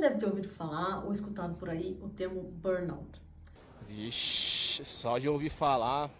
deve ter ouvido falar ou escutado por aí o termo burnout. Vixe, só de ouvir falar,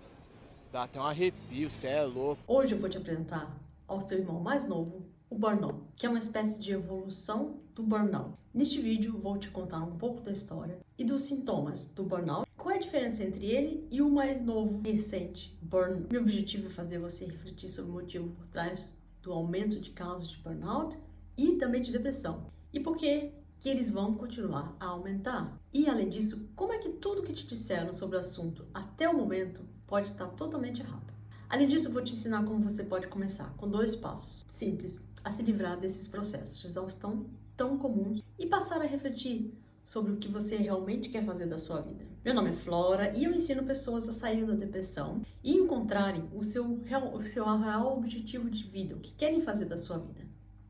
dá até um arrepio, cê é louco. Hoje eu vou te apresentar ao seu irmão mais novo, o burnout, que é uma espécie de evolução do burnout. Neste vídeo vou te contar um pouco da história e dos sintomas do burnout, qual é a diferença entre ele e o mais novo, recente burnout. Meu objetivo é fazer você refletir sobre o motivo por trás do aumento de casos de burnout e também de depressão. E por que eles vão continuar a aumentar. E além disso, como é que tudo que te disseram sobre o assunto até o momento pode estar totalmente errado. Além disso, eu vou te ensinar como você pode começar com 2 passos simples a se livrar desses processos de exaustão tão comuns e passar a refletir sobre o que você realmente quer fazer da sua vida. Meu nome é Flora e eu ensino pessoas a saírem da depressão e encontrarem o seu real objetivo de vida, o que querem fazer da sua vida.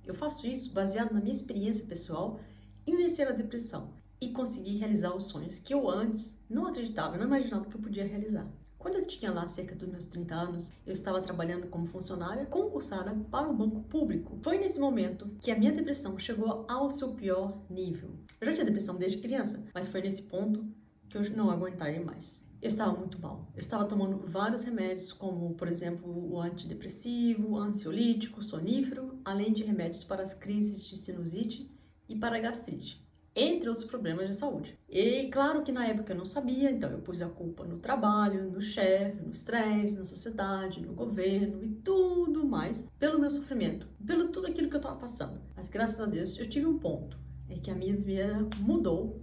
Eu faço isso baseado na minha experiência pessoal em vencer a depressão e conseguir realizar os sonhos que eu antes não acreditava, não imaginava que eu podia realizar. Quando eu tinha lá cerca dos meus 30 anos, eu estava trabalhando como funcionária concursada para um banco público. Foi nesse momento que a minha depressão chegou ao seu pior nível. Eu já tinha depressão desde criança, mas foi nesse ponto que eu não aguentaria mais. Eu estava muito mal. Eu estava tomando vários remédios, como, por exemplo, o antidepressivo, ansiolítico, sonífero, além de remédios para as crises de sinusite e para a gastrite, entre outros problemas de saúde. E claro que na época eu não sabia, então eu pus a culpa no trabalho, no chefe, no estresse, na sociedade, no governo e tudo mais, pelo meu sofrimento, pelo tudo aquilo que eu estava passando. Mas graças a Deus eu tive um ponto, é que a minha vida mudou.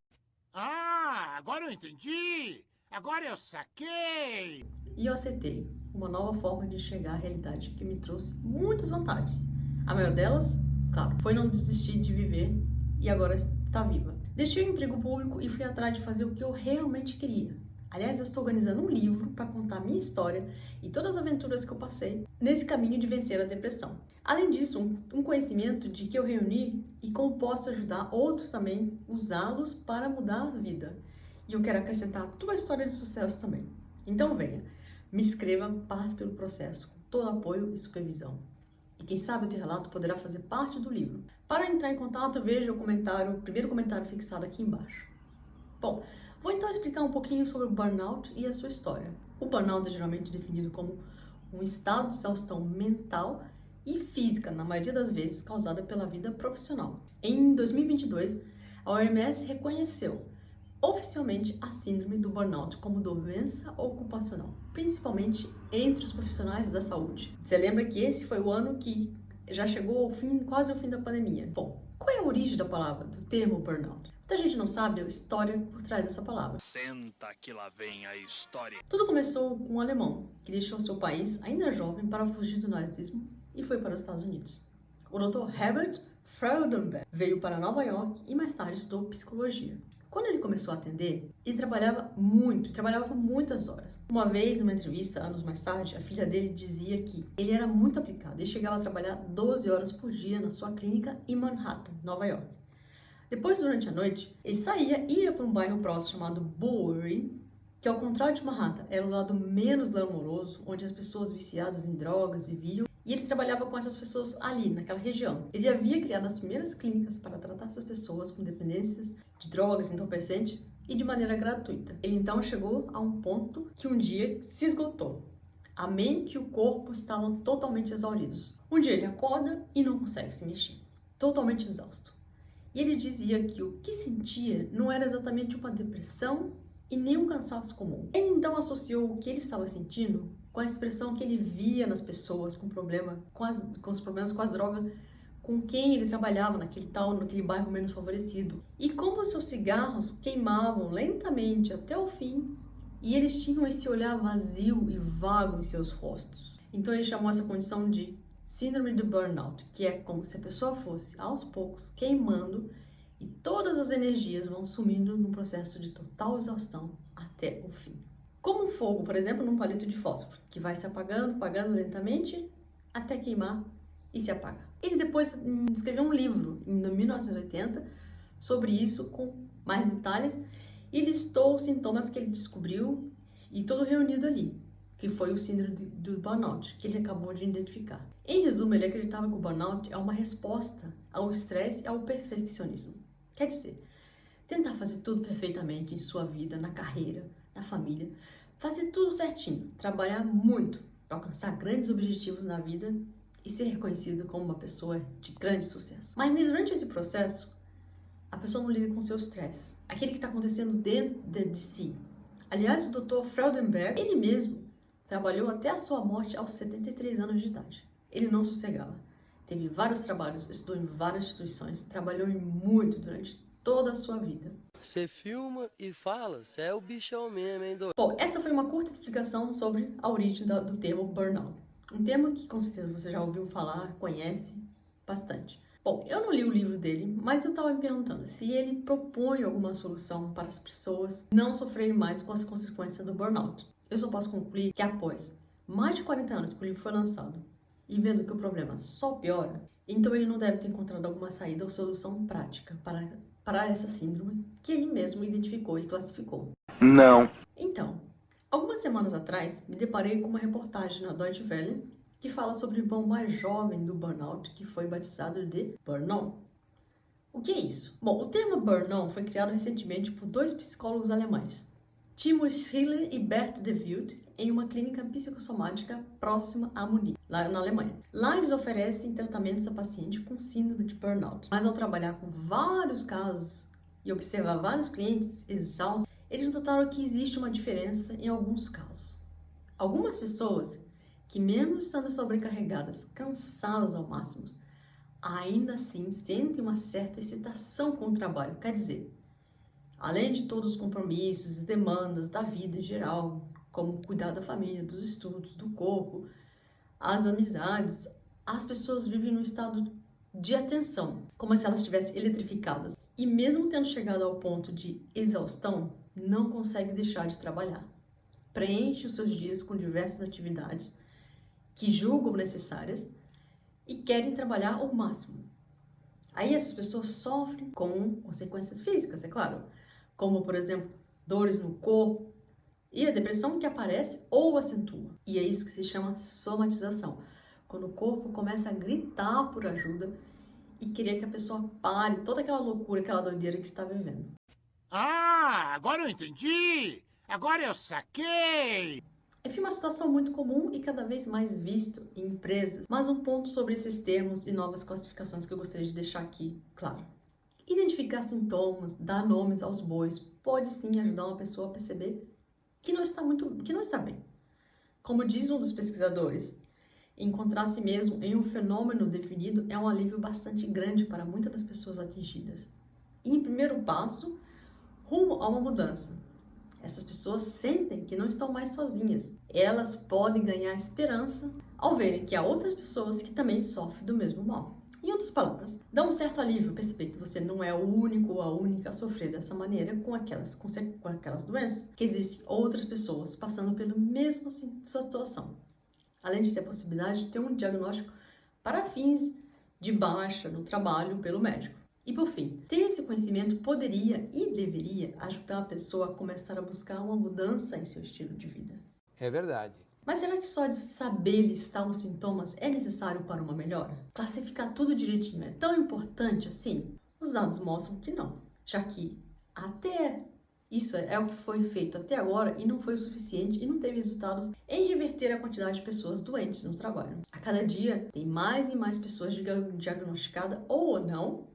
Ah, agora eu entendi! Agora eu saquei! E eu aceitei uma nova forma de enxergar a realidade que me trouxe muitas vantagens. A maior delas, claro, foi não desistir de viver e agora está viva. Deixei o emprego público e fui atrás de fazer o que eu realmente queria. Aliás, eu estou organizando um livro para contar a minha história e todas as aventuras que eu passei nesse caminho de vencer a depressão. Além disso, um conhecimento de que eu reuni e como posso ajudar outros também usá-los para mudar a vida. E eu quero acrescentar a tua história de sucesso também. Então venha, me inscreva, passe pelo processo com todo apoio e supervisão. E quem sabe o teu relato poderá fazer parte do livro. Para entrar em contato, veja o primeiro comentário fixado aqui embaixo. Bom, vou então explicar um pouquinho sobre o burnout e a sua história. O burnout é geralmente definido como um estado de exaustão mental e física, na maioria das vezes causada pela vida profissional. Em 2022, a OMS reconheceu oficialmente a síndrome do burnout como doença ocupacional, principalmente entre os profissionais da saúde. Você lembra que esse foi o ano que já chegou ao fim, quase ao fim da pandemia. Bom, qual é a origem da palavra, do termo burnout? Muita gente não sabe a história por trás dessa palavra. Senta que lá vem a história. Tudo começou com um alemão que deixou seu país, ainda jovem, para fugir do nazismo e foi para os Estados Unidos. O Dr. Herbert Freudenberg veio para Nova York e mais tarde estudou psicologia. Quando ele começou a atender, ele trabalhava por muitas horas. Uma vez, numa entrevista, anos mais tarde, a filha dele dizia que ele era muito aplicado e chegava a trabalhar 12 horas por dia na sua clínica em Manhattan, Nova York. Depois, durante a noite, ele saía e ia para um bairro próximo chamado Bowery, que ao contrário de Manhattan, era o lado menos glamouroso, onde as pessoas viciadas em drogas viviam, e ele trabalhava com essas pessoas ali, naquela região. Ele havia criado as primeiras clínicas para tratar essas pessoas com dependências de drogas, entorpecentes, e de maneira gratuita. Ele então chegou a um ponto que um dia se esgotou. A mente e o corpo estavam totalmente exauridos. Um dia ele acorda e não consegue se mexer, totalmente exausto. E ele dizia que o que sentia não era exatamente uma depressão e nem um cansaço comum. Ele então associou o que ele estava sentindo com a expressão que ele via nas pessoas com os problemas com as drogas, com quem ele trabalhava naquele bairro menos favorecido. E como seus cigarros queimavam lentamente até o fim, e eles tinham esse olhar vazio e vago em seus rostos. Então ele chamou essa condição de síndrome do burnout, que é como se a pessoa fosse, aos poucos, queimando e todas as energias vão sumindo num processo de total exaustão até o fim. Como um fogo, por exemplo, num palito de fósforo, que vai se apagando lentamente até queimar e se apaga. Ele depois escreveu um livro, em 1980, sobre isso com mais detalhes e listou os sintomas que ele descobriu e todo reunido ali, que foi o síndrome do burnout, que ele acabou de identificar. Em resumo, ele acreditava que o burnout é uma resposta ao estresse e ao perfeccionismo. Quer dizer, tentar fazer tudo perfeitamente em sua vida, na carreira, na família, fazer tudo certinho, trabalhar muito para alcançar grandes objetivos na vida e ser reconhecido como uma pessoa de grande sucesso. Mas durante esse processo, a pessoa não lida com seu estresse, aquele que está acontecendo dentro de si. Aliás, o Dr. Freudenberg, ele mesmo, trabalhou até a sua morte aos 73 anos de idade. Ele não sossegava. Teve vários trabalhos, estudou em várias instituições, trabalhou muito durante toda a sua vida. Você filma e fala, você é o bichão mesmo, hein, doido? Bom, essa foi uma curta explicação sobre a origem do termo burnout. Um termo que com certeza você já ouviu falar, conhece bastante. Bom, eu não li o livro dele, mas eu estava me perguntando se ele propõe alguma solução para as pessoas não sofrerem mais com as consequências do burnout. Eu só posso concluir que após mais de 40 anos que o livro foi lançado e vendo que o problema só piora, então ele não deve ter encontrado alguma saída ou solução prática para essa síndrome que ele mesmo identificou e classificou. Não. Então, algumas semanas atrás, me deparei com uma reportagem na Deutsche Welle que fala sobre o irmão mais jovem do burnout, que foi batizado de burnout. O que é isso? Bom, o termo burnout foi criado recentemente por dois psicólogos alemães, Timo Schiller e Bert de Wild, em uma clínica psicossomática próxima a Munique, lá na Alemanha. Lá eles oferecem tratamentos a pacientes com síndrome de burnout. Mas ao trabalhar com vários casos e observar vários clientes exaustos, eles notaram que existe uma diferença em alguns casos. Algumas pessoas que mesmo estando sobrecarregadas, cansadas ao máximo, ainda assim sentem uma certa excitação com o trabalho. Quer dizer, além de todos os compromissos e demandas da vida em geral, como cuidar da família, dos estudos, do corpo, as amizades, as pessoas vivem num estado de atenção, como se elas estivessem eletrificadas. E mesmo tendo chegado ao ponto de exaustão, não conseguem deixar de trabalhar. Preenche os seus dias com diversas atividades que julgam necessárias e querem trabalhar ao máximo. Aí essas pessoas sofrem com consequências físicas, é claro, como, por exemplo, dores no corpo e a depressão que aparece ou acentua. E é isso que se chama somatização, quando o corpo começa a gritar por ajuda e querer que a pessoa pare toda aquela loucura, aquela doideira que está vivendo. Ah, agora eu entendi! Agora eu saquei! Enfim, uma situação muito comum e cada vez mais visto em empresas. Mas um ponto sobre esses termos e novas classificações que eu gostaria de deixar aqui claro. Identificar sintomas, dar nomes aos bois, pode sim ajudar uma pessoa a perceber que não está bem. Como diz um dos pesquisadores, encontrar si mesmo em um fenômeno definido é um alívio bastante grande para muitas das pessoas atingidas. E em primeiro passo, rumo a uma mudança. Essas pessoas sentem que não estão mais sozinhas. Elas podem ganhar esperança ao verem que há outras pessoas que também sofrem do mesmo mal. Em outras palavras, dá um certo alívio perceber que você não é o único ou a única a sofrer dessa maneira com aquelas doenças, que existem outras pessoas passando pela mesma sua situação. Além de ter a possibilidade de ter um diagnóstico para fins de baixa no trabalho pelo médico. E por fim, ter esse conhecimento poderia e deveria ajudar a pessoa a começar a buscar uma mudança em seu estilo de vida. É verdade. Mas será que só de saber listar os sintomas é necessário para uma melhora? Classificar tudo direitinho é tão importante assim? Os dados mostram que não, já que até isso é o que foi feito até agora e não foi o suficiente e não teve resultados em reverter a quantidade de pessoas doentes no trabalho. A cada dia tem mais e mais pessoas diagnosticadas ou não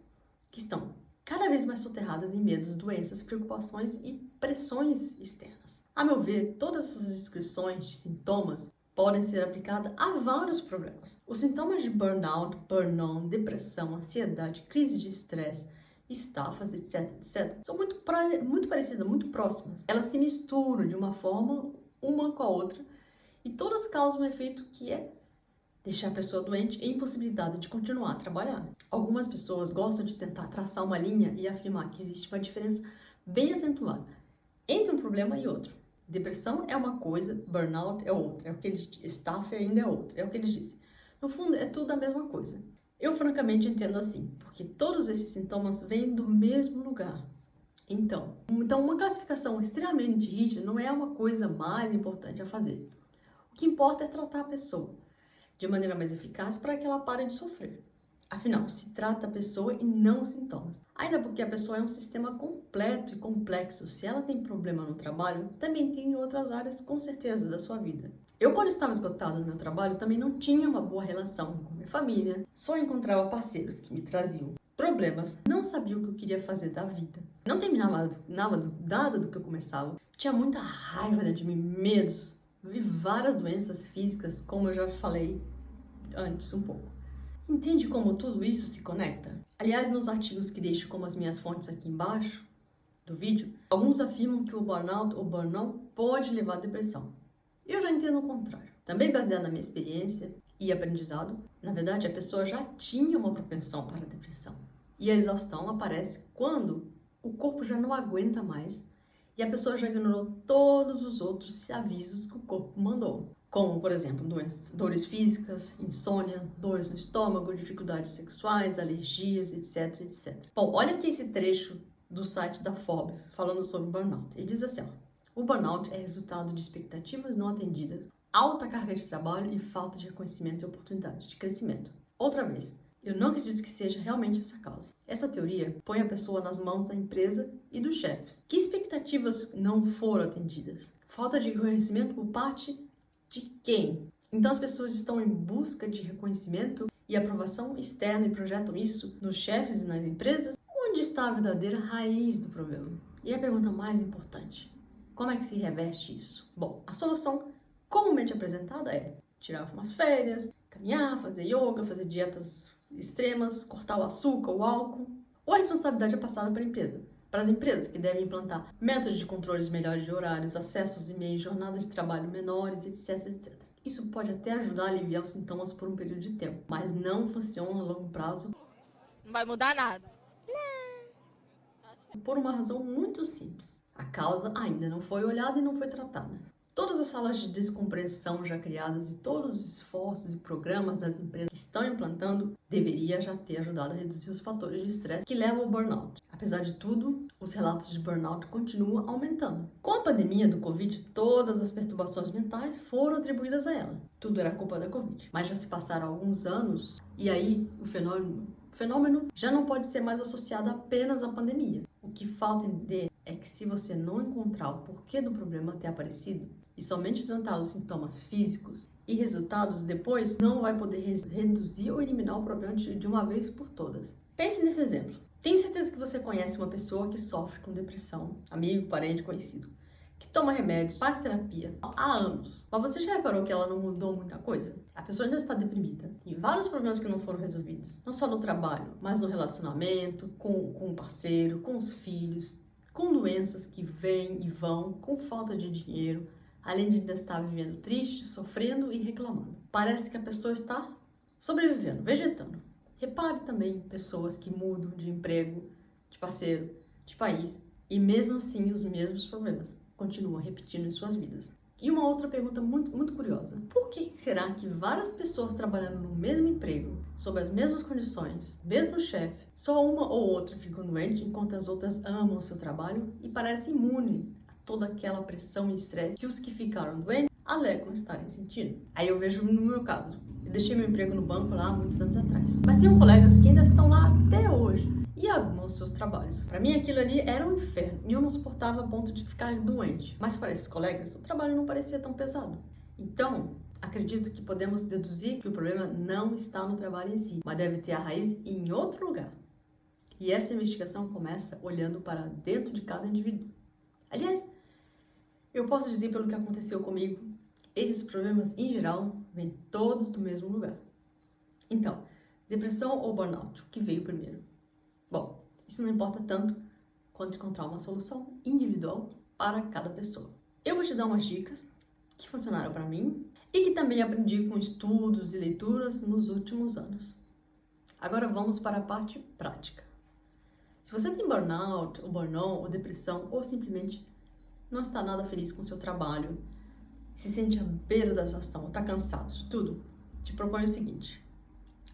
que estão cada vez mais soterradas em medos, doenças, preocupações e pressões externas. A meu ver, todas essas descrições de sintomas podem ser aplicadas a vários problemas. Os sintomas de burnout, burn-on, depressão, ansiedade, crise de estresse, estafas, etc, são muito parecidas, muito próximas. Elas se misturam de uma forma, uma com a outra, e todas causam um efeito que é deixar a pessoa doente e impossibilitada de continuar a trabalhar. Algumas pessoas gostam de tentar traçar uma linha e afirmar que existe uma diferença bem acentuada entre um problema e outro. Depressão é uma coisa, burnout é outra, é o que eles dizem, estafa ainda é outra, é o que eles dizem. No fundo, é tudo a mesma coisa. Eu, francamente, entendo assim, porque todos esses sintomas vêm do mesmo lugar. Então, uma classificação extremamente rígida não é uma coisa mais importante a fazer. O que importa é tratar a pessoa de maneira mais eficaz para que ela pare de sofrer. Afinal, se trata a pessoa e não os sintomas. Ainda porque a pessoa é um sistema completo e complexo. Se ela tem problema no trabalho, também tem em outras áreas, com certeza, da sua vida. Eu, quando estava esgotada no meu trabalho, também não tinha uma boa relação com minha família. Só encontrava parceiros que me traziam problemas. Não sabia o que eu queria fazer da vida. Não terminava nada do que eu começava. Tinha muita raiva dentro de mim, medos. Vi várias doenças físicas, como eu já falei antes um pouco. Entende como tudo isso se conecta? Aliás, nos artigos que deixo como as minhas fontes aqui embaixo do vídeo, alguns afirmam que o burnout ou burnout pode levar à depressão. Eu já entendo o contrário. Também baseado na minha experiência e aprendizado, na verdade a pessoa já tinha uma propensão para a depressão. E a exaustão aparece quando o corpo já não aguenta mais e a pessoa já ignorou todos os outros avisos que o corpo mandou. Como, por exemplo, dores físicas, insônia, dores no estômago, dificuldades sexuais, alergias, etc, etc. Bom, olha aqui esse trecho do site da Forbes, falando sobre burnout. Ele diz assim, ó, o burnout é resultado de expectativas não atendidas, alta carga de trabalho e falta de reconhecimento e oportunidade de crescimento. Outra vez, eu não acredito que seja realmente essa causa. Essa teoria põe a pessoa nas mãos da empresa e dos chefes. Que expectativas não foram atendidas? Falta de reconhecimento por parte de quem? Então as pessoas estão em busca de reconhecimento e aprovação externa e projetam isso nos chefes e nas empresas? Onde está a verdadeira raiz do problema? E a pergunta mais importante, como é que se reverte isso? Bom, a solução comumente apresentada é tirar umas férias, caminhar, fazer yoga, fazer dietas extremas, cortar o açúcar, o álcool. Ou a responsabilidade é passada para a empresa. Para as empresas que devem implantar métodos de controles melhores de horários, acessos e meios, jornadas de trabalho menores, etc, etc. Isso pode até ajudar a aliviar os sintomas por um período de tempo, mas não funciona a longo prazo. Não vai mudar nada. Por uma razão muito simples. A causa ainda não foi olhada e não foi tratada. Todas as salas de descompressão já criadas e todos os esforços e programas das empresas que estão implantando deveria já ter ajudado a reduzir os fatores de estresse que levam ao burnout. Apesar de tudo, os relatos de burnout continuam aumentando. Com a pandemia do Covid, todas as perturbações mentais foram atribuídas a ela. Tudo era culpa da Covid. Mas já se passaram alguns anos e aí o fenômeno já não pode ser mais associado apenas à pandemia. O que falta entender é que se você não encontrar o porquê do problema ter aparecido e somente tratar os sintomas físicos e resultados depois, não vai poder reduzir ou eliminar o problema de uma vez por todas. Pense nesse exemplo. Tenho certeza que você conhece uma pessoa que sofre com depressão, amigo, parente, conhecido, que toma remédios, faz terapia há anos. Mas você já reparou que ela não mudou muita coisa? A pessoa ainda está deprimida. Tem vários problemas que não foram resolvidos. Não só no trabalho, mas no relacionamento, com o parceiro, com os filhos, com doenças que vêm e vão, com falta de dinheiro, além de ainda estar vivendo triste, sofrendo e reclamando. Parece que a pessoa está sobrevivendo, vegetando. Repare também pessoas que mudam de emprego, de parceiro, de país, e mesmo assim os mesmos problemas continuam repetindo em suas vidas. E uma outra pergunta muito curiosa. Por que será que várias pessoas trabalhando no mesmo emprego, sob as mesmas condições, mesmo chefe, só uma ou outra ficam doente, enquanto as outras amam o seu trabalho e parecem imunes a toda aquela pressão e estresse que os que ficaram doentes alegam estarem sentindo? Aí eu vejo no meu caso. Eu deixei meu emprego no banco lá há muitos anos atrás. Mas tenho colegas que ainda estão lá até hoje e amam os seus trabalhos. Para mim aquilo ali era um inferno e eu não suportava a ponto de ficar doente. Mas para esses colegas o trabalho não parecia tão pesado. Então, acredito que podemos deduzir que o problema não está no trabalho em si, mas deve ter a raiz em outro lugar. E essa investigação começa olhando para dentro de cada indivíduo. Aliás, eu posso dizer pelo que aconteceu comigo, esses problemas em geral vêm todos do mesmo lugar. Então, depressão ou burnout, o que veio primeiro? Bom, isso não importa tanto quanto encontrar uma solução individual para cada pessoa. Eu vou te dar umas dicas que funcionaram para mim e que também aprendi com estudos e leituras nos últimos anos. Agora vamos para a parte prática. Se você tem burnout, ou depressão, ou simplesmente não está nada feliz com o seu trabalho, se sente à beira da exaustão, está cansado de tudo, te proponho o seguinte.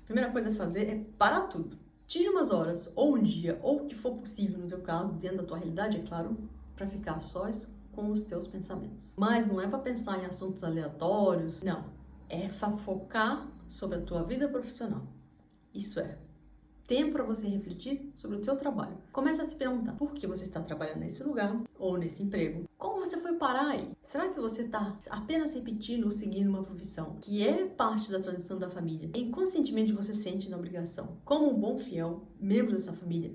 A primeira coisa a fazer é parar tudo. Tire umas horas, ou um dia, ou o que for possível no teu caso, dentro da tua realidade, é claro, para ficar sós com os teus pensamentos. Mas não é para pensar em assuntos aleatórios, não. É focar sobre a tua vida profissional. Isso é, tempo para você refletir sobre o seu trabalho. Comece a se perguntar por que você está trabalhando nesse lugar ou nesse emprego. Como você foi parar aí? Será que você está apenas repetindo ou seguindo uma profissão que é parte da tradição da família? E inconscientemente você sente na obrigação, como um bom fiel membro dessa família,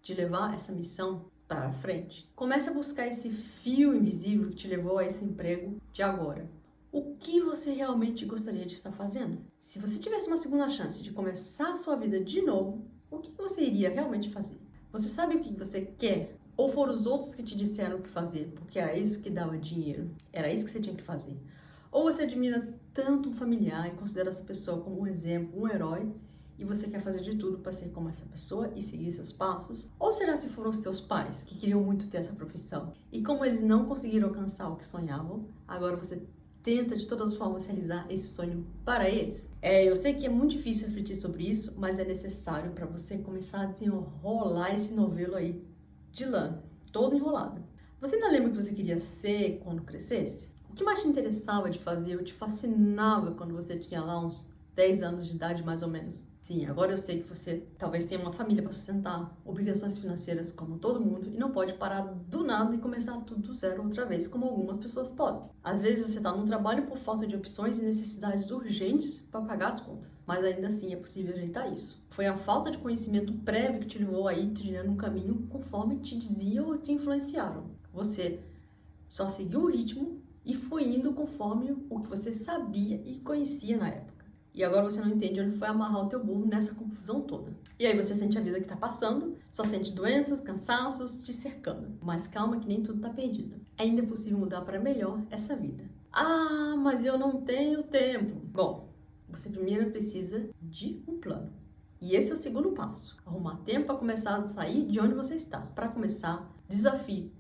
de levar essa missão para frente? Comece a buscar esse fio invisível que te levou a esse emprego de agora. O que você realmente gostaria de estar fazendo? Se você tivesse uma segunda chance de começar a sua vida de novo, o que você iria realmente fazer? Você sabe o que você quer? Ou foram os outros que te disseram o que fazer, porque era isso que dava dinheiro? Era isso que você tinha que fazer? Ou você admira tanto um familiar e considera essa pessoa como um exemplo, um herói, e você quer fazer de tudo para ser como essa pessoa e seguir seus passos? Ou será se foram os seus pais que queriam muito ter essa profissão? E como eles não conseguiram alcançar o que sonhavam, agora você tenta de todas as formas realizar esse sonho para eles? Eu sei que é muito difícil refletir sobre isso, mas é necessário para você começar a desenrolar esse novelo aí de lã, todo enrolado. Você ainda lembra o que você queria ser quando crescesse? O que mais te interessava de fazer ou te fascinava quando você tinha lá uns 10 anos de idade, mais ou menos? Sim, agora eu sei que você talvez tenha uma família para sustentar, obrigações financeiras como todo mundo, e não pode parar do nada e começar tudo do zero outra vez, como algumas pessoas podem. Às vezes você está num trabalho por falta de opções e necessidades urgentes para pagar as contas, mas ainda assim é possível ajeitar isso. Foi a falta de conhecimento prévio que te levou aí trilhando um caminho conforme te diziam ou te influenciaram. Você só seguiu o ritmo e foi indo conforme o que você sabia e conhecia na época. E agora você não entende onde foi amarrar o teu burro nessa confusão toda. E aí você sente a vida que tá passando, só sente doenças, cansaços te cercando. Mas calma que nem tudo tá perdido. Ainda é possível mudar para melhor essa vida. Ah, mas eu não tenho tempo. Bom, você primeiro precisa de um plano. E esse é o segundo passo. Arrumar tempo para começar a sair de onde você está. Para começar, desative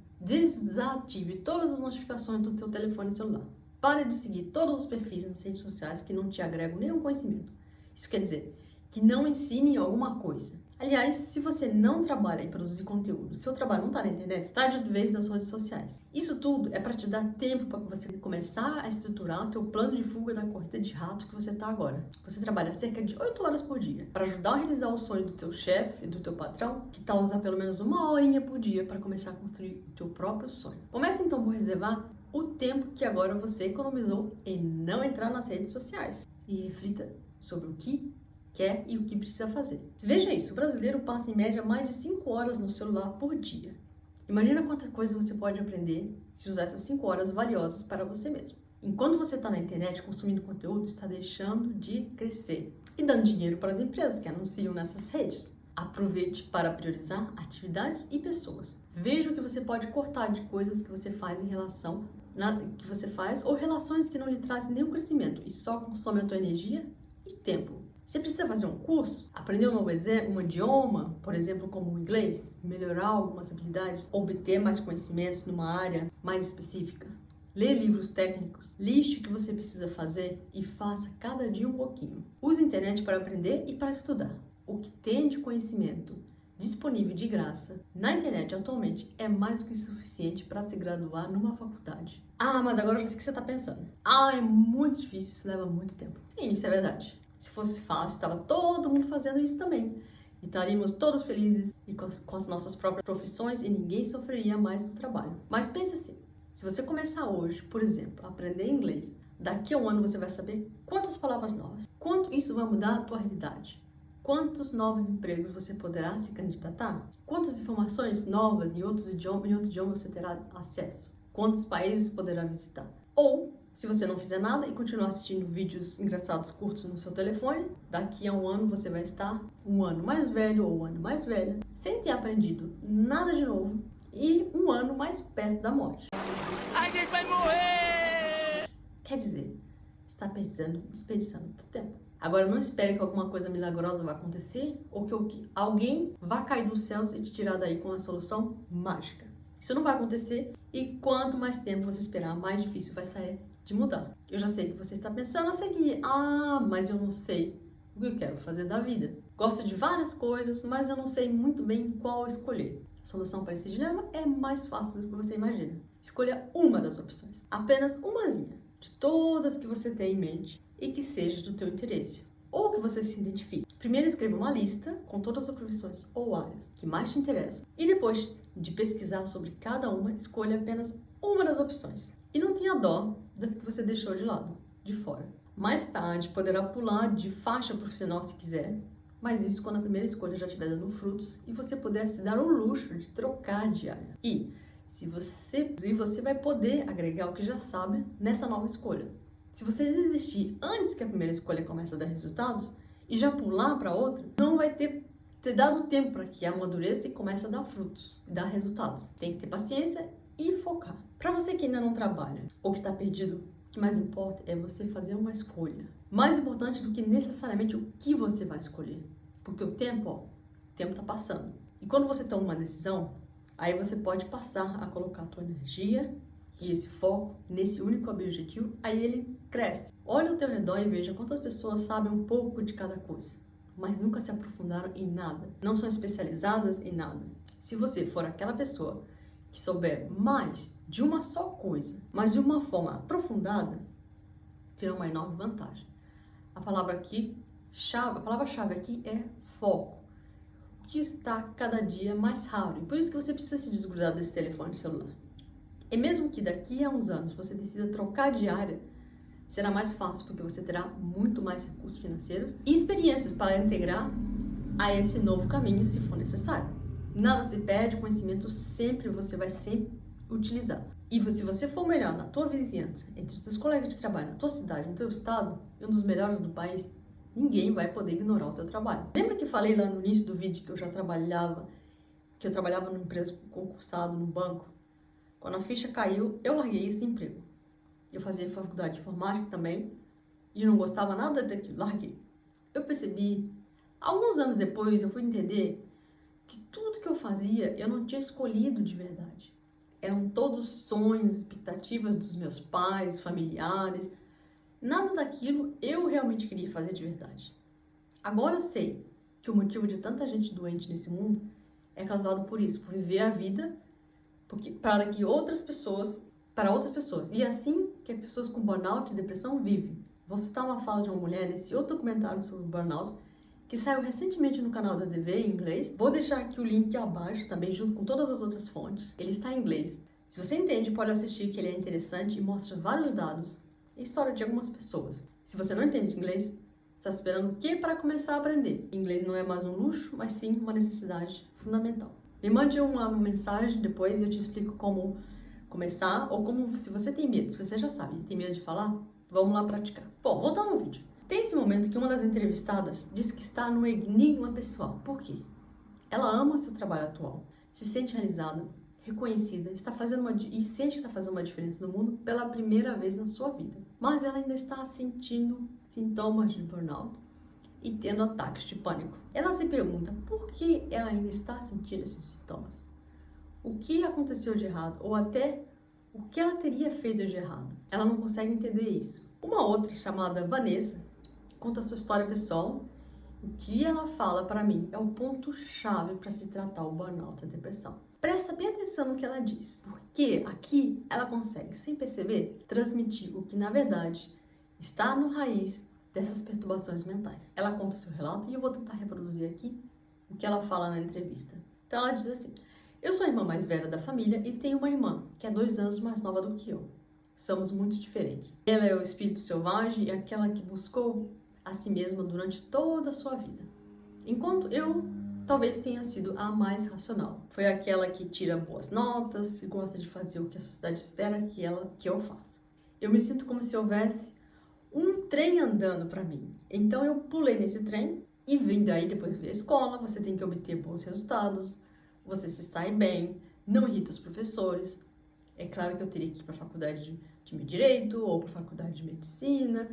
todas as notificações do seu telefone celular. Pare de seguir todos os perfis nas redes sociais que não te agregam nenhum conhecimento. Isso quer dizer que não ensinem alguma coisa. Aliás, se você não trabalha em produzir conteúdo, seu trabalho não está na internet, está de vez nas redes sociais. Isso tudo é para te dar tempo para você começar a estruturar o teu plano de fuga da corrida de rato que você está agora. Você trabalha cerca de 8 horas por dia para ajudar a realizar o sonho do teu chefe e do teu patrão, que tal usar pelo menos 1 horinha por dia para começar a construir o teu próprio sonho. Comece então por reservar o tempo que agora você economizou em não entrar nas redes sociais e reflita sobre o que quer e o que precisa fazer. Veja isso, o brasileiro passa em média mais de 5 horas no celular por dia. Imagina quanta coisa você pode aprender se usar essas 5 horas valiosas para você mesmo. Enquanto você está na internet consumindo conteúdo, está deixando de crescer e dando dinheiro para as empresas que anunciam nessas redes. Aproveite para priorizar atividades e pessoas. Veja o que você pode cortar de coisas que você faz ou relações que não lhe trazem nenhum crescimento e só consomem a tua energia e tempo. Você precisa fazer um curso, aprender um idioma, por exemplo, como o inglês, melhorar algumas habilidades, obter mais conhecimentos numa área mais específica. Ler livros técnicos, liste o que você precisa fazer e faça cada dia um pouquinho. Use a internet para aprender e para estudar. O que tem de conhecimento disponível de graça na internet atualmente é mais do que suficiente para se graduar numa faculdade. Ah, mas agora eu já sei o que você está pensando. Ah, é muito difícil, isso leva muito tempo. Sim, isso é verdade. Se fosse fácil, estava todo mundo fazendo isso também. E estaríamos todos felizes e com as nossas próprias profissões e ninguém sofreria mais do trabalho. Mas pense assim, se você começar hoje, por exemplo, a aprender inglês, daqui a um ano você vai saber quantas palavras novas. Quanto isso vai mudar a tua realidade? Quantos novos empregos você poderá se candidatar? Quantas informações novas em outro idioma você terá acesso? Quantos países poderá visitar? Ou, se você não fizer nada e continuar assistindo vídeos engraçados curtos no seu telefone, daqui a um ano você vai estar um ano mais velho ou um ano mais velha, sem ter aprendido nada de novo e um ano mais perto da morte. A gente vai morrer! Quer dizer, está desperdiçando muito tempo. Agora não espere que alguma coisa milagrosa vai acontecer ou que alguém vá cair dos céus e te tirar daí com a solução mágica. Isso não vai acontecer e quanto mais tempo você esperar, mais difícil vai ser de mudar. Eu já sei que você está pensando a seguir. Ah, mas eu não sei o que eu quero fazer da vida. Gosto de várias coisas, mas eu não sei muito bem qual escolher. A solução para esse dilema é mais fácil do que você imagina. Escolha uma das opções. Apenas umazinha de todas que você tem em mente e que seja do teu interesse ou que você se identifique. Primeiro escreva uma lista com todas as profissões ou áreas que mais te interessam e depois de pesquisar sobre cada uma, escolha apenas uma das opções. E não tenha dó das que você deixou de lado, de fora. Mais tarde, poderá pular de faixa profissional se quiser, mas isso quando a primeira escolha já estiver dando frutos e você puder se dar o luxo de trocar de área. E você vai poder agregar o que já sabe nessa nova escolha. Se você desistir antes que a primeira escolha comece a dar resultados e já pular para outra, não vai ter dado tempo para que amadureça e comece a dar frutos e dar resultados. Tem que ter paciência e focar. Para você que ainda não trabalha ou que está perdido, o que mais importa é você fazer uma escolha. Mais importante do que necessariamente o que você vai escolher. Porque o tempo está passando. E quando você toma uma decisão, aí você pode passar a colocar a tua energia e esse foco nesse único objetivo, aí ele cresce. Olha ao teu redor e veja quantas pessoas sabem um pouco de cada coisa, mas nunca se aprofundaram em nada. Não são especializadas em nada. Se você for aquela pessoa que souber mais de uma só coisa, mas de uma forma aprofundada, terá uma enorme vantagem. A palavra-chave aqui é foco, que está cada dia mais raro. E por isso que você precisa se desgrudar desse telefone celular. E mesmo que daqui a uns anos você decida trocar de área, será mais fácil porque você terá muito mais recursos financeiros e experiências para integrar a esse novo caminho se for necessário. Nada se perde, conhecimento você vai sempre utilizar. E se você for melhor na tua vizinhança, entre os seus colegas de trabalho, na tua cidade, no teu estado, e um dos melhores do país, ninguém vai poder ignorar o teu trabalho. Lembra que falei lá no início do vídeo que eu trabalhava numa empresa concursado no banco? Quando a ficha caiu, eu larguei esse emprego. Eu fazia faculdade de informática também e não gostava nada daquilo, larguei. Eu percebi, alguns anos depois, eu fui entender que tudo que eu fazia, eu não tinha escolhido de verdade. Eram todos sonhos, expectativas dos meus pais, familiares. Nada daquilo eu realmente queria fazer de verdade. Agora sei que o motivo de tanta gente doente nesse mundo é causado por isso, por viver a vida para outras pessoas. E assim que as pessoas com burnout e depressão vivem. Vou citar uma fala de uma mulher nesse outro documentário sobre burnout, que saiu recentemente no canal da TV em inglês. Vou deixar aqui o link abaixo também, junto com todas as outras fontes. Ele está em inglês. Se você entende, pode assistir, que ele é interessante e mostra vários dados e história de algumas pessoas. Se você não entende inglês, está esperando o que para começar a aprender? Inglês não é mais um luxo, mas sim uma necessidade fundamental. Me mande uma mensagem depois e eu te explico como começar, ou como, se você tem medo, se você já sabe, tem medo de falar, vamos lá praticar. Bom, voltando ao vídeo. Tem esse momento que uma das entrevistadas diz que está no enigma pessoal. Por quê? Ela ama seu trabalho atual, se sente realizada, reconhecida, e sente que está fazendo uma diferença no mundo pela primeira vez na sua vida. Mas ela ainda está sentindo sintomas de burnout e tendo ataques de pânico. Ela se pergunta por que ela ainda está sentindo esses sintomas. O que aconteceu de errado, ou até o que ela teria feito de errado. Ela não consegue entender isso. Uma outra, chamada Vanessa, conta a sua história pessoal. O que ela fala para mim é o ponto-chave para se tratar o burnout e a depressão. Presta bem atenção no que ela diz, porque aqui ela consegue, sem perceber, transmitir o que na verdade está no raiz dessas perturbações mentais. Ela conta o seu relato e eu vou tentar reproduzir aqui o que ela fala na entrevista. Então ela diz assim: eu sou a irmã mais velha da família e tenho uma irmã que é 2 anos mais nova do que eu. Somos muito diferentes. Ela é o espírito selvagem e aquela que buscou a si mesma durante toda a sua vida. Enquanto eu talvez tenha sido a mais racional. Foi aquela que tira boas notas e gosta de fazer o que a sociedade espera que eu faça. Eu me sinto como se houvesse um trem andando para mim. Então eu pulei nesse trem e vim daí depois ver a escola. Você tem que obter bons resultados, você se sai bem, não irrita os professores. É claro que eu teria que ir para a faculdade de direito ou para a faculdade de medicina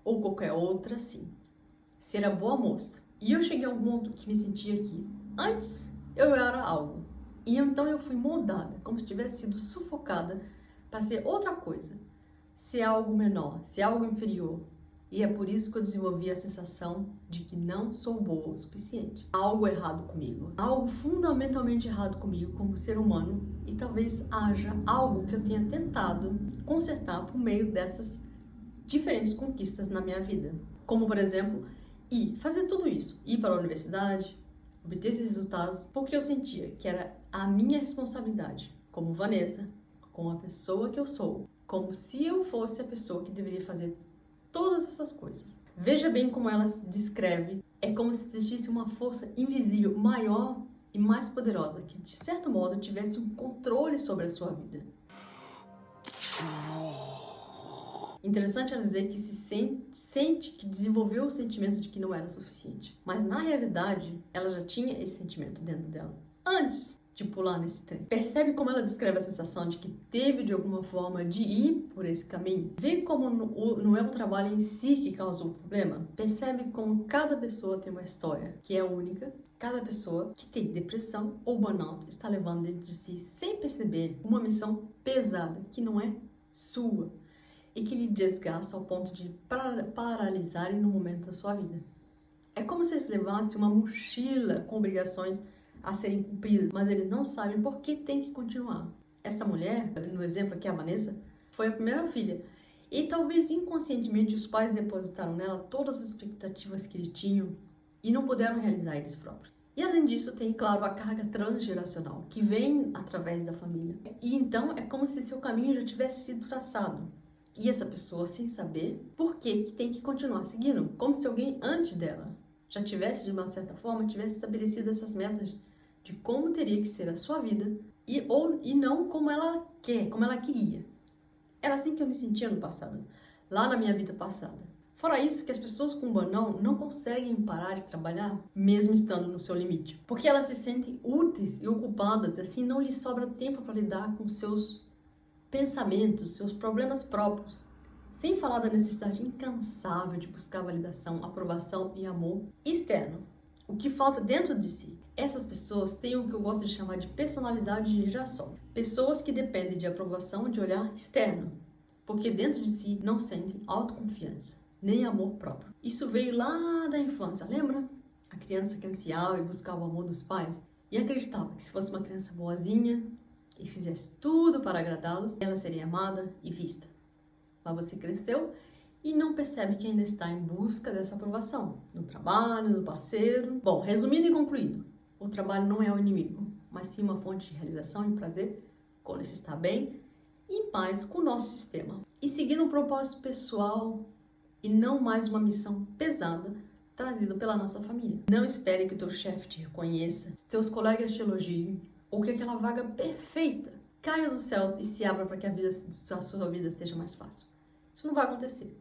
ou qualquer outra assim. Ser a boa moça. E eu cheguei a um ponto que me sentia que antes eu era algo. E então eu fui moldada, como se tivesse sido sufocada para ser outra coisa. Ser algo menor, ser algo inferior. E é por isso que eu desenvolvi a sensação de que não sou boa o suficiente. Há algo errado comigo. Há algo fundamentalmente errado comigo como ser humano. E talvez haja algo que eu tenha tentado consertar por meio dessas diferentes conquistas na minha vida. Como, por exemplo, E fazer tudo isso, ir para a universidade, obter esses resultados, porque eu sentia que era a minha responsabilidade, como Vanessa, como a pessoa que eu sou, como se eu fosse a pessoa que deveria fazer todas essas coisas. Veja bem como ela se descreve, é como se existisse uma força invisível maior e mais poderosa, que de certo modo tivesse um controle sobre a sua vida. Interessante ela dizer que sente que desenvolveu o sentimento de que não era suficiente. Mas na realidade, ela já tinha esse sentimento dentro dela, antes de pular nesse trem. Percebe como ela descreve a sensação de que teve de alguma forma de ir por esse caminho? Vê como não é o trabalho em si que causou o problema? Percebe como cada pessoa tem uma história que é única? Cada pessoa que tem depressão ou burnout está levando dentro de si, sem perceber, uma missão pesada que não é sua e que lhe desgasta ao ponto de paralisar no momento da sua vida. É como se eles levassem uma mochila com obrigações a serem cumpridas, mas eles não sabem por que tem que continuar. Essa mulher, no exemplo aqui, a Vanessa, foi a primeira filha. E talvez inconscientemente os pais depositaram nela todas as expectativas que eles tinham e não puderam realizar eles próprios. E além disso, tem, claro, a carga transgeracional, que vem através da família. E então é como se seu caminho já tivesse sido traçado. E essa pessoa, sem saber por que tem que continuar seguindo, como se alguém antes dela já tivesse, de uma certa forma, tivesse estabelecido essas metas de como teria que ser a sua vida e não como ela quer, como ela queria. Era assim que eu me sentia no passado, lá na minha vida passada. Fora isso, que as pessoas com burnout não conseguem parar de trabalhar, mesmo estando no seu limite. Porque elas se sentem úteis e ocupadas, e assim não lhes sobra tempo para lidar com seus pensamentos, seus problemas próprios. Sem falar da necessidade incansável de buscar validação, aprovação e amor externo. O que falta dentro de si. Essas pessoas têm o que eu gosto de chamar de personalidade de girassol. Pessoas que dependem de aprovação de olhar externo, porque dentro de si não sentem autoconfiança, nem amor próprio. Isso veio lá da infância, lembra? A criança que ansiava e buscava o amor dos pais e acreditava que se fosse uma criança boazinha e fizesse tudo para agradá-los, ela seria amada e vista. Mas você cresceu e não percebe que ainda está em busca dessa aprovação, no trabalho, no parceiro. Bom, resumindo e concluindo, o trabalho não é o inimigo, mas sim uma fonte de realização e prazer quando se está bem e em paz com o nosso sistema. E seguindo um propósito pessoal e não mais uma missão pesada trazida pela nossa família. Não espere que o teu chefe te reconheça, teus colegas te elogiem ou que aquela vaga perfeita caia dos céus e se abra para que a sua vida seja mais fácil. Isso não vai acontecer.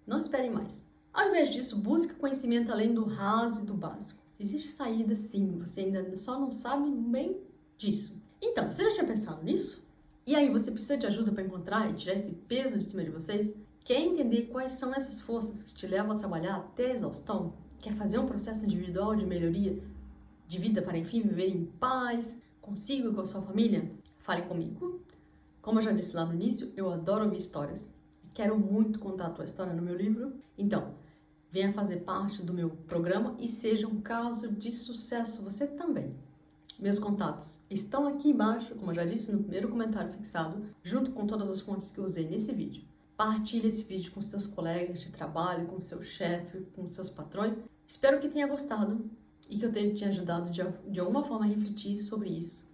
Não espere mais. Ao invés disso, busque conhecimento além do raso e do básico. Existe saída sim, você ainda só não sabe bem disso. Então, você já tinha pensado nisso? E aí, você precisa de ajuda para encontrar e tirar esse peso de cima de vocês? Quer entender quais são essas forças que te levam a trabalhar até a exaustão? Quer fazer um processo individual de melhoria de vida para, enfim, viver em paz, consigo e com a sua família? Fale comigo. Como eu já disse lá no início, eu adoro ouvir histórias. E quero muito contar a tua história no meu livro. Então, venha fazer parte do meu programa e seja um caso de sucesso você também. Meus contatos estão aqui embaixo, como eu já disse no primeiro comentário fixado, junto com todas as fontes que eu usei nesse vídeo. Partilhe esse vídeo com seus colegas de trabalho, com seu chefe, com seus patrões. Espero que tenha gostado e que eu tenha te ajudado de alguma forma a refletir sobre isso.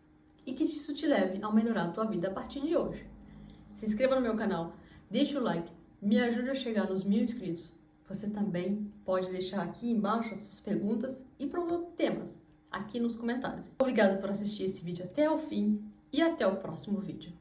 E que isso te leve a melhorar a tua vida a partir de hoje. Se inscreva no meu canal, deixe o like, me ajude a chegar nos 1000 inscritos. Você também pode deixar aqui embaixo as suas perguntas e temas aqui nos comentários. Obrigada por assistir esse vídeo até o fim e até o próximo vídeo.